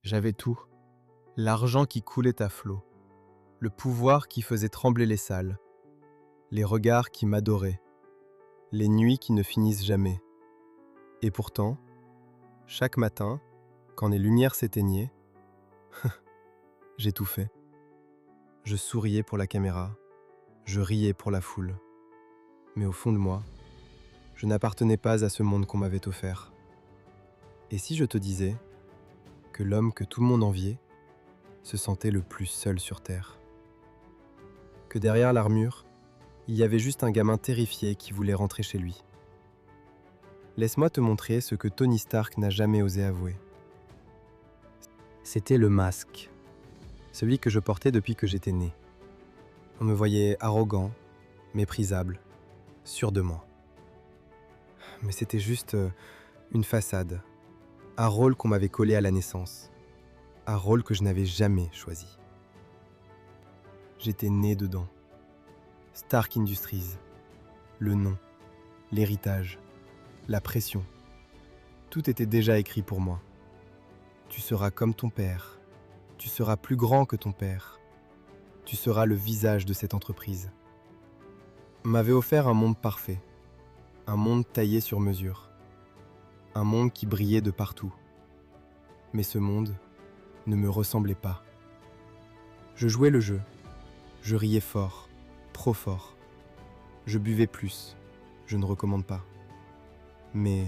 J'avais tout. L'argent qui coulait à flot, le pouvoir qui faisait trembler les salles, les regards qui m'adoraient, les nuits qui ne finissent jamais. Et pourtant, chaque matin, quand les lumières s'éteignaient, j'étouffais. Je souriais pour la caméra, je riais pour la foule. Mais au fond de moi, je n'appartenais pas à ce monde qu'on m'avait offert. Et si je te disais que l'homme que tout le monde enviait se sentait le plus seul sur Terre? Que derrière l'armure, il y avait juste un gamin terrifié qui voulait rentrer chez lui. Laisse-moi te montrer ce que Tony Stark n'a jamais osé avouer. C'était le masque, celui que je portais depuis que j'étais né. On me voyait arrogant, méprisable, sûr de moi. Mais c'était juste une façade, un rôle qu'on m'avait collé à la naissance, un rôle que je n'avais jamais choisi. J'étais né dedans. Stark Industries, le nom, l'héritage, la pression, tout était déjà écrit pour moi. Tu seras comme ton père, tu seras plus grand que ton père, tu seras le visage de cette entreprise. On m'avait offert un monde parfait, un monde taillé sur mesure, un monde qui brillait de partout. Mais ce monde ne me ressemblait pas. Je jouais le jeu, je riais fort, trop fort. Je buvais plus, je ne recommande pas. Mais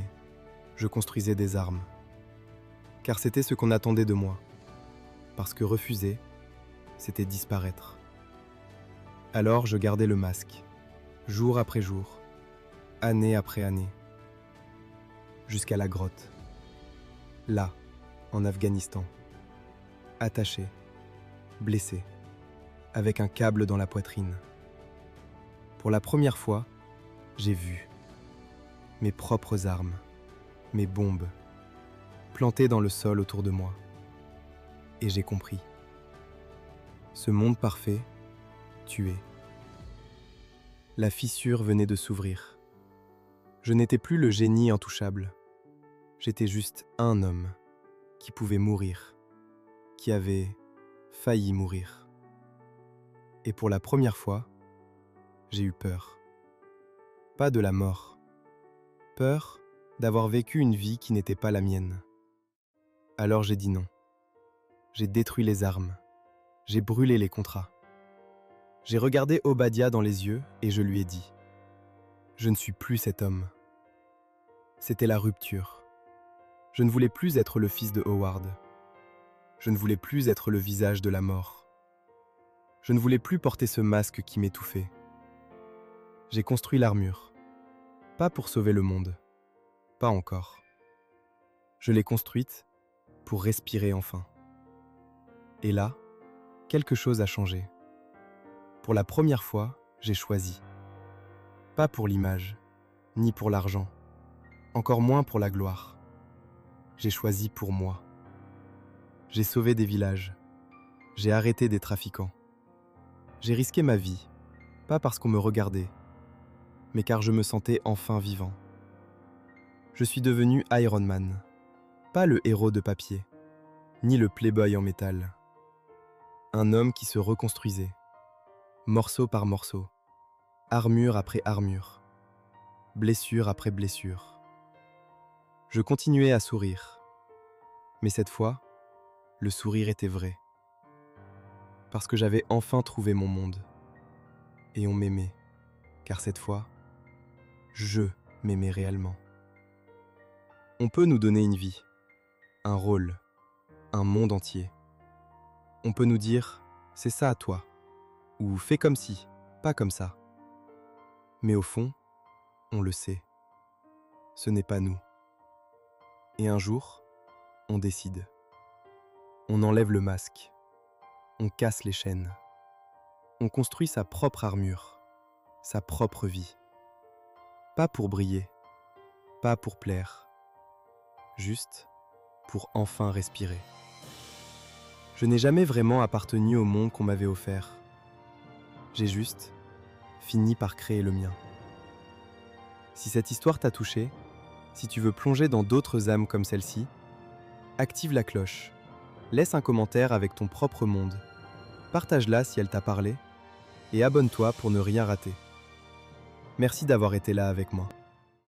je construisais des armes. Car c'était ce qu'on attendait de moi. Parce que refuser, c'était disparaître. Alors je gardais le masque, jour après jour, année après année, jusqu'à la grotte. Là, en Afghanistan, attaché, blessé, avec un câble dans la poitrine. Pour la première fois, j'ai vu mes propres armes, mes bombes, plantées dans le sol autour de moi. Et j'ai compris. Ce monde parfait, tué. La fissure venait de s'ouvrir. Je n'étais plus le génie intouchable. J'étais juste un homme qui pouvait mourir, qui avait failli mourir. Et pour la première fois, j'ai eu peur. Pas de la mort. Peur d'avoir vécu une vie qui n'était pas la mienne. Alors j'ai dit non. J'ai détruit les armes. J'ai brûlé les contrats. J'ai regardé Obadiah dans les yeux et je lui ai dit « Je ne suis plus cet homme. » C'était la rupture. Je ne voulais plus être le fils de Howard. Je ne voulais plus être le visage de la mort. Je ne voulais plus porter ce masque qui m'étouffait. J'ai construit l'armure. Pas pour sauver le monde. Pas encore. Je l'ai construite pour respirer enfin. Et là, quelque chose a changé. Pour la première fois, j'ai choisi. Pas pour l'image, ni pour l'argent, encore moins pour la gloire. J'ai choisi pour moi. J'ai sauvé des villages. J'ai arrêté des trafiquants. J'ai risqué ma vie, pas parce qu'on me regardait, mais car je me sentais enfin vivant. Je suis devenu Iron Man, pas le héros de papier, ni le playboy en métal. Un homme qui se reconstruisait, morceau par morceau, armure après armure, blessure après blessure. Je continuais à sourire, mais cette fois, le sourire était vrai. Parce que j'avais enfin trouvé mon monde. Et on m'aimait, car cette fois, je m'aimais réellement. On peut nous donner une vie, un rôle, un monde entier. On peut nous dire « c'est ça à toi » ou « fais comme ci, pas comme ça ». Mais au fond, on le sait. Ce n'est pas nous. Et un jour, on décide. On enlève le masque. On casse les chaînes. On construit sa propre armure, sa propre vie. Pas pour briller, pas pour plaire, juste pour enfin respirer. Je n'ai jamais vraiment appartenu au monde qu'on m'avait offert. J'ai juste fini par créer le mien. Si cette histoire t'a touché, si tu veux plonger dans d'autres âmes comme celle-ci, active la cloche, Laisse un commentaire avec ton propre monde. Partage-la si elle t'a parlé et abonne-toi pour ne rien rater. Merci d'avoir été là avec moi.